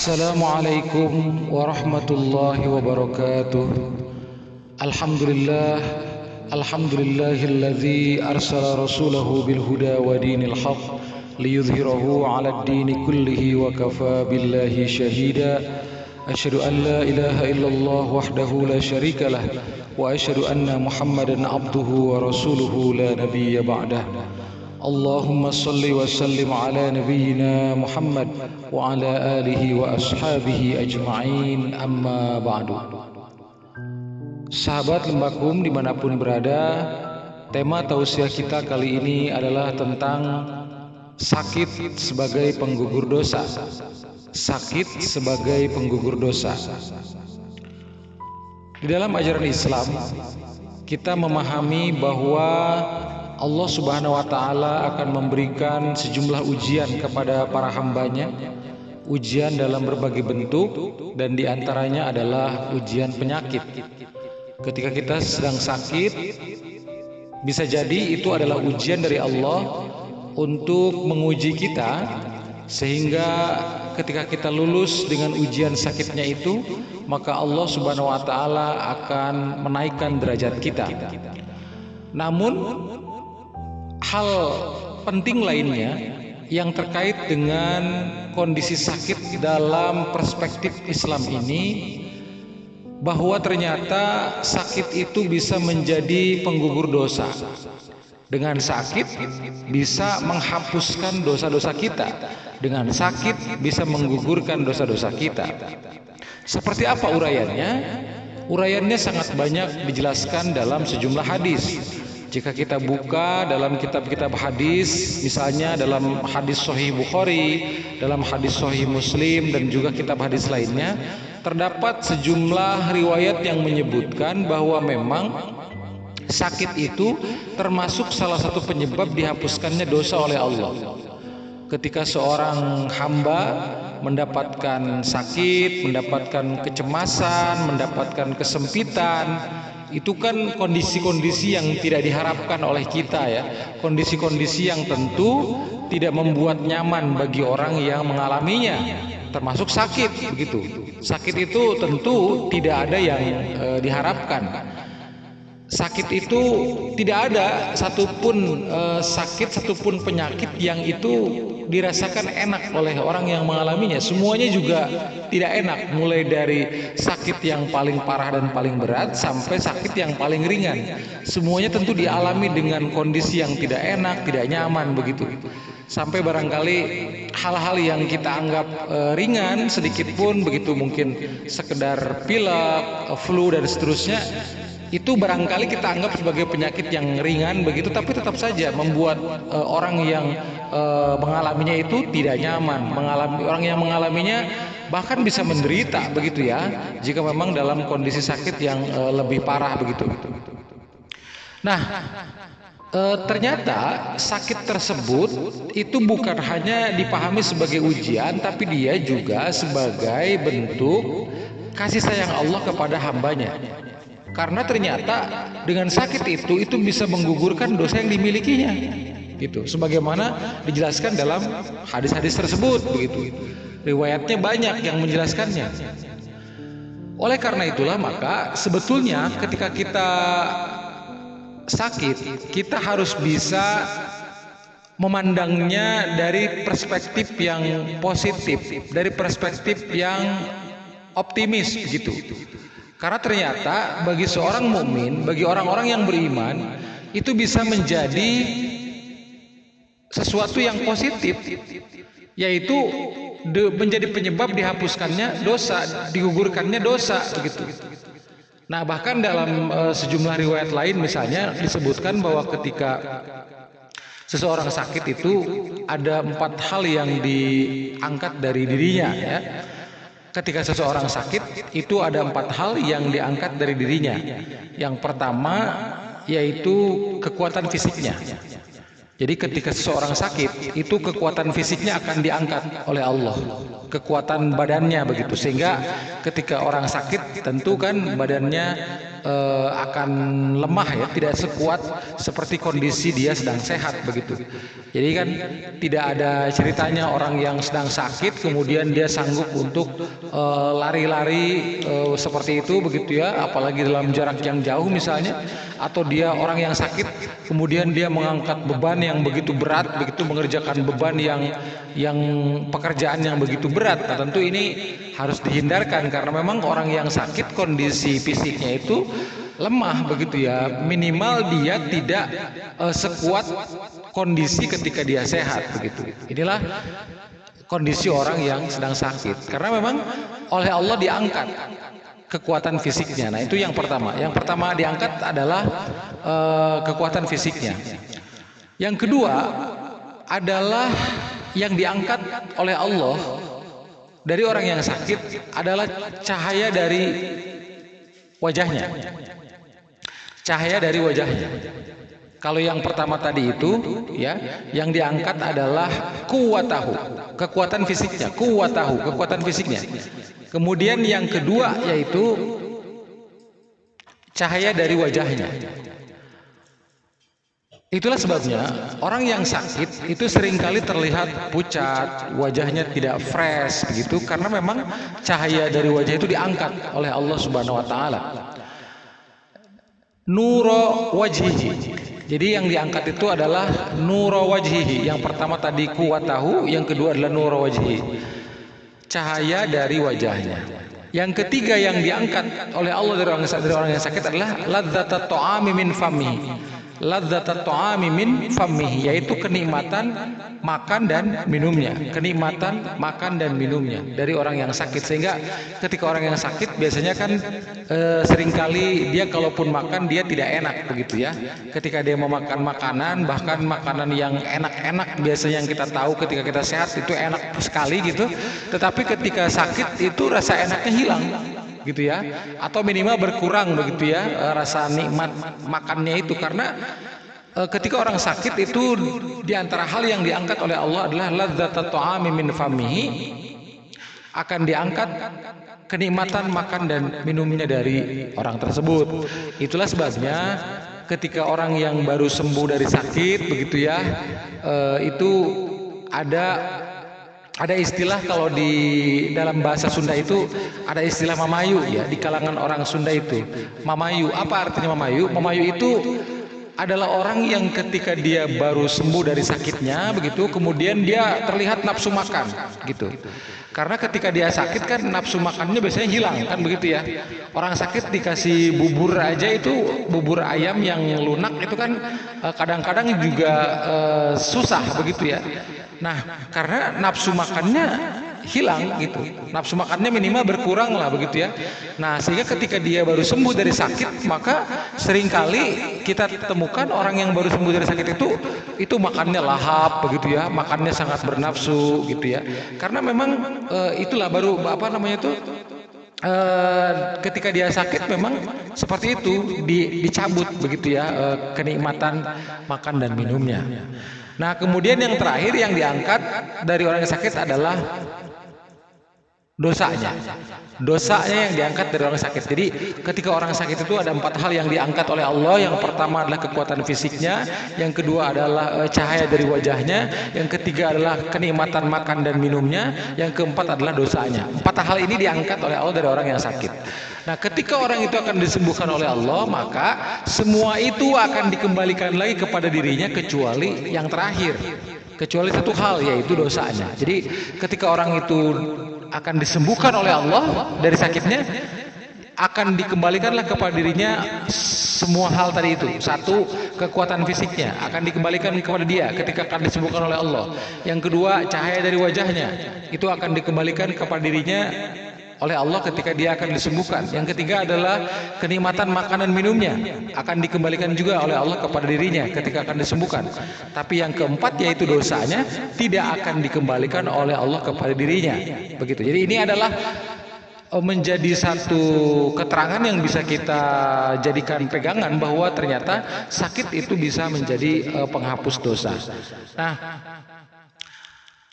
Assalamualaikum warahmatullahi wabarakatuh. Alhamdulillah, alhamdulillahilladzi arsala rasulahu bil huda wa dinil haqq liyudhhirahu 'alad dini kullihi wa kafa billahi shahida. Asyhadu an la ilaha illallah wahdahu la syarikalah wa asyhadu anna Muhammadan abduhu wa rasuluhu la nabiyya ba'dah. Allahumma salli wa sallim ala nabiyyina Muhammad wa ala alihi wa ashabihi ajma'in, amma ba'du. Sahabat Lembakum dimanapun berada, tema tausiah kita kali ini adalah tentang sakit sebagai penggugur dosa. Sakit sebagai penggugur dosa. Di dalam ajaran Islam, kita memahami bahwa Allah Subhanahu wa Ta'ala akan memberikan sejumlah ujian kepada para hambanya, ujian dalam berbagai bentuk, dan diantaranya adalah ujian penyakit. Ketika kita sedang sakit, bisa jadi itu adalah ujian dari Allah untuk menguji kita, sehingga ketika kita lulus dengan ujian sakitnya itu, maka Allah Subhanahu wa Ta'ala akan menaikkan derajat kita. Namun hal penting lainnya yang terkait dengan kondisi sakit dalam perspektif Islam ini, bahwa ternyata sakit itu bisa menjadi penggugur dosa. Dengan sakit bisa menghapuskan dosa-dosa kita. Dengan sakit bisa menggugurkan dosa-dosa kita. Seperti apa uraiannya? Uraiannya sangat banyak dijelaskan dalam sejumlah hadis. Jika kita buka dalam kitab-kitab hadis, misalnya dalam hadis Sahih Bukhari, dalam hadis Sahih Muslim, dan juga kitab hadis lainnya, terdapat sejumlah riwayat yang menyebutkan bahwa memang sakit itu termasuk salah satu penyebab dihapuskannya dosa oleh Allah. Ketika seorang hamba mendapatkan sakit, mendapatkan kecemasan, mendapatkan kesempitan, itu kan kondisi-kondisi yang tidak diharapkan oleh kita ya. Kondisi-kondisi yang tentu tidak membuat nyaman bagi orang yang mengalaminya, termasuk sakit begitu. Sakit itu tentu tidak ada yang diharapkan. Sakit itu tidak ada satupun sakit, satupun penyakit yang itu dirasakan enak oleh orang yang mengalaminya. Semuanya juga tidak enak, mulai dari sakit yang paling parah dan paling berat sampai sakit yang paling ringan. Semuanya tentu dialami dengan kondisi yang tidak enak, tidak nyaman begitu. Sampai barangkali hal-hal yang kita anggap ringan sedikit pun begitu, mungkin sekedar pilek, flu dan seterusnya, itu barangkali kita anggap sebagai penyakit yang ringan begitu, tapi tetap saja membuat orang yang mengalaminya itu tidak nyaman. Orang yang mengalaminya bahkan bisa menderita begitu ya, jika memang dalam kondisi sakit yang lebih parah begitu. Nah, ternyata sakit tersebut itu bukan hanya dipahami sebagai ujian, tapi dia juga sebagai bentuk kasih sayang Allah kepada hambanya. Karena ternyata dengan sakit itu bisa menggugurkan dosa yang dimilikinya, gitu. Sebagaimana dijelaskan dalam hadis-hadis tersebut, begitu. Riwayatnya banyak yang menjelaskannya. Oleh karena itulah maka sebetulnya ketika kita sakit, kita harus bisa memandangnya dari perspektif yang positif, dari perspektif yang optimis, begitu. Karena ternyata bagi seorang mukmin, bagi orang-orang yang beriman, itu bisa menjadi sesuatu yang positif, yaitu menjadi penyebab dihapuskannya dosa, digugurkannya dosa begitu. Nah, bahkan dalam sejumlah riwayat lain misalnya disebutkan bahwa ketika seseorang sakit itu ada 4 hal yang diangkat dari dirinya ya. Ketika seseorang sakit itu ada 4 hal yang diangkat dari dirinya. Yang pertama yaitu kekuatan fisiknya. Jadi ketika seseorang sakit itu kekuatan fisiknya akan diangkat oleh Allah, kekuatan badannya begitu. Sehingga ketika orang sakit tentu kan badannya akan lemah ya, tidak sekuat seperti kondisi dia sedang sehat begitu. Jadi kan tidak ada ceritanya orang yang sedang sakit kemudian dia sanggup untuk lari-lari seperti itu begitu ya, apalagi dalam jarak yang jauh misalnya, atau dia orang yang sakit kemudian dia mengangkat beban yang begitu berat begitu, mengerjakan beban yang pekerjaan yang begitu berat. Nah, tentu ini harus dihindarkan karena memang orang yang sakit kondisi fisiknya itu lemah begitu ya, minimal dia tidak sekuat kondisi ketika dia sehat begitu. Inilah kondisi orang yang sedang sakit karena memang oleh Allah diangkat kekuatan fisiknya. Nah, itu yang pertama. Yang pertama diangkat adalah kekuatan fisiknya. Yang kedua adalah yang diangkat oleh Allah dari orang yang sakit adalah cahaya dari wajahnya. Cahaya dari wajahnya. Kalau yang pertama tadi itu ya, yang diangkat adalah kuwatahu, kekuatan fisiknya, kuwatahu, kekuatan fisiknya. Kemudian yang kedua yaitu cahaya dari wajahnya. Itulah sebabnya orang yang sakit itu seringkali terlihat pucat, wajahnya tidak fresh begitu karena memang cahaya dari wajah itu diangkat oleh Allah Subhanahu wa taala. Nuro wajhihi. Jadi yang diangkat itu adalah nuro wajhihi. Yang pertama tadi kuwatahu, yang kedua adalah nuro wajhihi. Cahaya dari wajahnya. Yang ketiga yang diangkat oleh Allah dari orang yang sakit adalah ladzatat ta'ami min famihi. Ladzatat ta'ami min famihi, yaitu kenikmatan makan dan minumnya. Kenikmatan makan dan minumnya dari orang yang sakit. Sehingga ketika orang yang sakit biasanya kan seringkali dia kalaupun makan dia tidak enak begitu ya. Ketika dia memakan makanan, bahkan makanan yang enak-enak biasanya yang kita tahu ketika kita sehat itu enak sekali gitu. Tetapi ketika sakit itu rasa enaknya hilang gitu ya, atau minimal berkurang begitu ya, rasa nikmat makannya itu. Karena ketika orang sakit itu diantara hal yang diangkat oleh Allah adalah ladzatat ta'ami min famihi, akan diangkat kenikmatan makan dan minumnya dari orang tersebut. Itulah sebabnya ketika orang yang baru sembuh dari sakit begitu ya, itu ada istilah, kalau di dalam bahasa Sunda itu ada istilah mamayu ya, di kalangan orang Sunda itu mamayu. Apa artinya mamayu? Mamayu itu adalah orang yang ketika dia baru sembuh dari sakitnya begitu, kemudian dia terlihat nafsu makan gitu. Karena ketika dia sakit kan nafsu makannya biasanya hilang kan begitu ya. Orang sakit dikasih bubur aja itu, bubur ayam yang lunak itu kan kadang-kadang juga susah begitu ya. Nah, karena nafsu makannya hilang gitu, nafsu makannya minimal berkurang lah begitu ya. Nah, sehingga ketika dia baru sembuh dari sakit, maka seringkali kita temukan orang yang baru sembuh dari sakit itu makannya lahap begitu ya, makannya sangat bernafsu gitu ya. Karena memang itulah baru apa namanya itu, ketika dia sakit memang seperti itu dicabut begitu ya, kenikmatan makan dan minumnya. Nah, kemudian yang terakhir yang diangkat dari orang yang sakit adalah dosanya. Dosanya yang diangkat dari orang sakit. Jadi ketika orang sakit itu ada 4 hal yang diangkat oleh Allah. Yang pertama adalah kekuatan fisiknya, yang kedua adalah cahaya dari wajahnya, yang ketiga adalah kenikmatan makan dan minumnya, yang keempat adalah dosanya. 4 hal ini diangkat oleh Allah dari orang yang sakit. Nah, ketika orang itu akan disembuhkan oleh Allah, maka semua itu akan dikembalikan lagi kepada dirinya kecuali yang terakhir. Kecuali satu hal, yaitu dosanya. Jadi ketika orang itu akan disembuhkan oleh Allah dari sakitnya, akan dikembalikanlah kepada dirinya semua hal tadi itu. Satu, kekuatan fisiknya akan dikembalikan kepada dia ketika akan disembuhkan oleh Allah. Yang kedua, cahaya dari wajahnya itu akan dikembalikan kepada dirinya oleh Allah ketika dia akan disembuhkan. Yang ketiga adalah kenikmatan makanan minumnya akan dikembalikan juga oleh Allah kepada dirinya ketika akan disembuhkan. Tapi yang keempat yaitu dosanya tidak akan dikembalikan oleh Allah kepada dirinya. Begitu. Jadi ini adalah menjadi satu keterangan yang bisa kita jadikan pegangan bahwa ternyata sakit itu bisa menjadi penghapus dosa. Nah,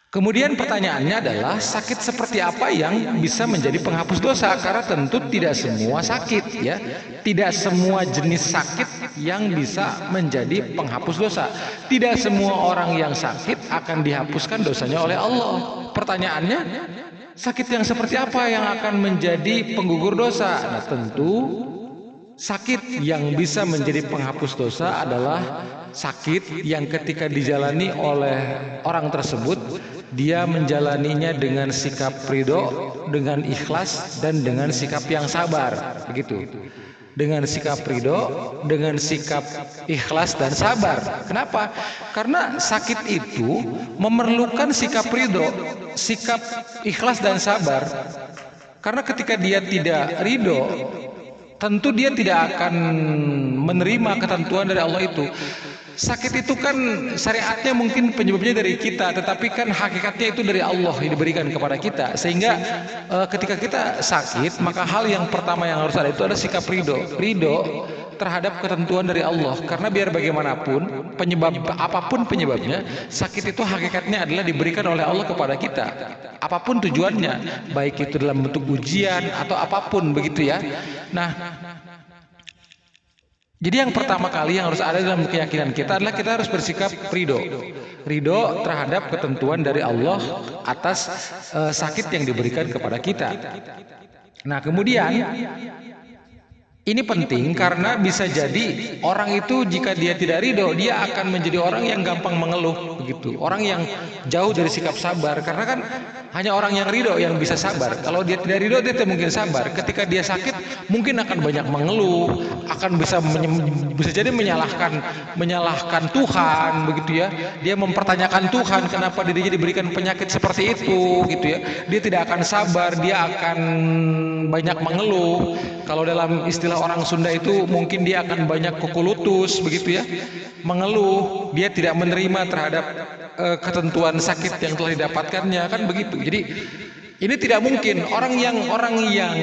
Kemudian pertanyaannya adalah sakit seperti apa yang bisa menjadi penghapus dosa? Karena tentu tidak semua sakit ya. Tidak semua jenis sakit yang bisa menjadi penghapus dosa. Tidak semua orang yang sakit akan dihapuskan dosanya oleh Allah. Pertanyaannya, sakit yang seperti apa yang akan menjadi penggugur dosa? Nah, tentu sakit yang bisa menjadi penghapus dosa adalah sakit yang ketika dijalani oleh orang tersebut, dia menjalaninya dengan sikap ridho, dengan ikhlas, dan dengan sikap yang sabar. Begitu. Dengan sikap ridho, dengan sikap ikhlas dan sabar. Kenapa? Karena sakit itu memerlukan sikap ridho, sikap ikhlas dan sabar. Karena ketika dia tidak ridho, tentu dia tidak akan menerima ketentuan dari Allah itu. Sakit itu kan syariatnya mungkin penyebabnya dari kita, tetapi kan hakikatnya itu dari Allah yang diberikan kepada kita. Sehingga ketika kita sakit, maka hal yang pertama yang harus ada itu adalah sikap ridho. Ridho terhadap ketentuan dari Allah. Karena biar bagaimanapun, apapun penyebabnya, sakit itu hakikatnya adalah diberikan oleh Allah kepada kita. Apapun tujuannya, baik itu dalam bentuk ujian atau apapun begitu ya. Nah, jadi yang pertama kali yang harus ada dalam keyakinan kita adalah kita harus bersikap ridho. Ridho terhadap ketentuan dari Allah atas sakit yang diberikan kepada kita. Nah, kemudian ini penting karena bisa jadi orang itu jika dia tidak ridho, dia akan menjadi orang yang gampang mengeluh begitu. Orang yang jauh dari sikap sabar, karena kan hanya orang yang ridho yang bisa sabar. Kalau dia tidak ridho, dia tidak mungkin sabar. Ketika dia sakit, mungkin akan banyak mengeluh, akan bisa jadi menyalahkan Tuhan begitu ya. Dia mempertanyakan Tuhan kenapa dirinya diberikan penyakit seperti itu gitu ya. Dia tidak akan sabar, dia akan banyak mengeluh. Kalau dalam istilah orang Sunda itu mungkin dia akan banyak kukulutus begitu ya, mengeluh, dia tidak menerima terhadap ketentuan sakit yang telah didapatkannya, kan begitu. Jadi ini tidak mungkin orang yang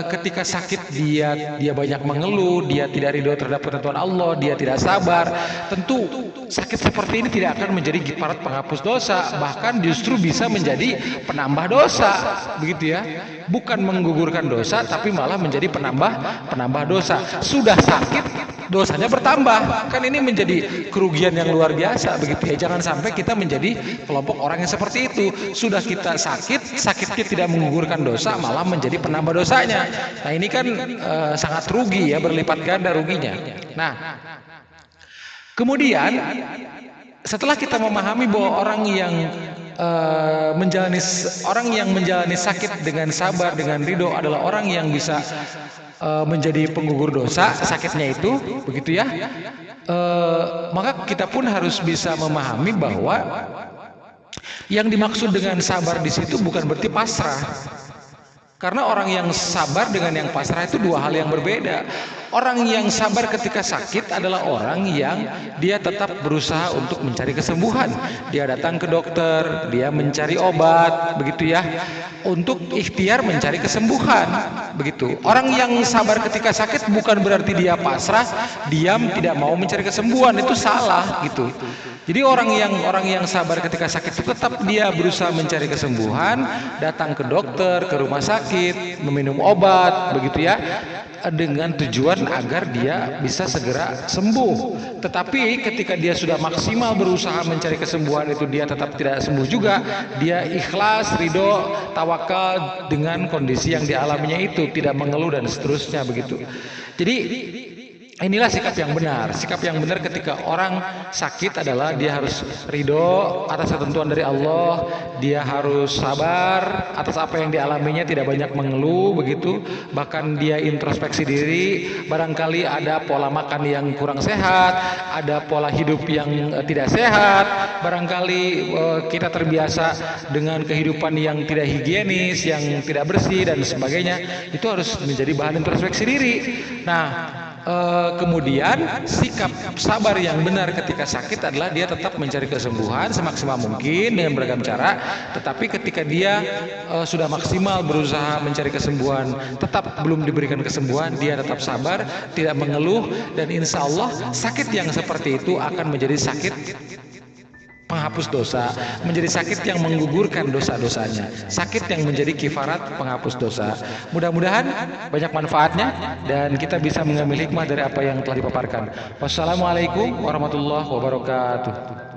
ketika sakit dia banyak mengeluh, dia tidak ridho terhadap ketentuan Allah, dia tidak sabar. Tentu sakit seperti ini tidak akan menjadi giparat penghapus dosa, bahkan justru bisa menjadi penambah dosa, begitu ya. Bukan menggugurkan dosa, tapi malah menjadi penambah dosa. Sudah sakit, dosanya bertambah. Kan ini menjadi kerugian yang luar biasa, begitu ya. Jangan sampai kita menjadi kelompok orang yang seperti itu. Sudah kita sakitnya tidak menggugurkan dosa, malah menjadi penambah dosanya. Nah, ini kan sangat rugi ya, berlipat ganda ruginya. Nah, kemudian setelah kita memahami bahwa orang yang menjalani sakit dengan sabar, dengan ridho adalah orang yang bisa menjadi penggugur dosa sakitnya itu, begitu ya. Maka kita pun harus bisa memahami bahwa yang dimaksud dengan sabar di situ bukan berarti pasrah. Karena orang yang sabar dengan yang pasrah itu dua hal yang berbeda. Orang yang sabar ketika sakit adalah orang yang dia tetap berusaha untuk mencari kesembuhan. Dia datang ke dokter, dia mencari obat, begitu ya, untuk ikhtiar mencari kesembuhan, begitu. Orang yang sabar ketika sakit bukan berarti dia pasrah, diam, tidak mau mencari kesembuhan, itu salah gitu. Jadi orang yang sabar ketika sakit itu tetap dia berusaha mencari kesembuhan, datang ke dokter, ke rumah sakit, meminum obat, begitu ya, dengan tujuan agar dia bisa segera sembuh. Tetapi ketika dia sudah maksimal berusaha mencari kesembuhan itu dia tetap tidak sembuh juga, dia ikhlas, ridho, tawakal dengan kondisi yang dialaminya itu, tidak mengeluh dan seterusnya begitu. Jadi inilah sikap yang benar. Sikap yang benar ketika orang sakit adalah dia harus ridho atas ketentuan dari Allah, dia harus sabar atas apa yang dialaminya, tidak banyak mengeluh begitu. Bahkan dia introspeksi diri, barangkali ada pola makan yang kurang sehat, ada pola hidup yang tidak sehat, barangkali kita terbiasa dengan kehidupan yang tidak higienis, yang tidak bersih dan sebagainya. Itu harus menjadi bahan introspeksi diri. Nah, kemudian sikap sabar yang benar ketika sakit adalah dia tetap mencari kesembuhan semaksimal mungkin dengan beragam cara. Tetapi ketika dia sudah maksimal berusaha mencari kesembuhan, tetap belum diberikan kesembuhan, dia tetap sabar, tidak mengeluh, dan insya Allah sakit yang seperti itu akan menjadi sakit penghapus dosa, menjadi sakit yang menggugurkan dosa-dosanya, sakit yang menjadi kifarat penghapus dosa. Mudah-mudahan banyak manfaatnya dan kita bisa mengambil hikmah dari apa yang telah dipaparkan. Wassalamualaikum warahmatullahi wabarakatuh.